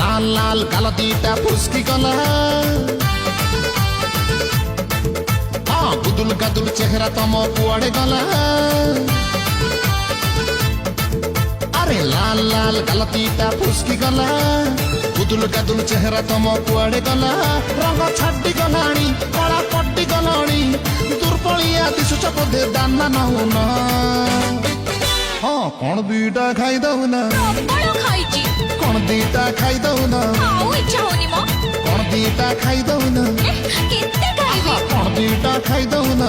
লাল লাল গাল দিটা ফুসকি গলা গুদুল গাদুল চেহারা তম কুয়াড়ে গলা আরে লাল লাল গাল দিটা ফুসকি গলা গুদুল গাদুল চেহারা তম কুয়াড়ে গলা রঙ ছাড়ি গলাଣି কলা পটি গলাଣି দুর্বলিয়া দিশুছ ବୋଧେ ଦାନା ନହୁନ ହଁ କଣ ଦିଟା ଖାଇଦଉନ ପ୍ରବଳ ଖାଇଛି କଣ ଦିଟା ଖାଇଦଉନ ଆଉ ଇଚ୍ଛା ହଉନି ମ କଣ ଦିଟା ଖାଇଦଉନ କେତେ ଖାଇବି କଣ ଦିଟା ଖାଇଦଉନ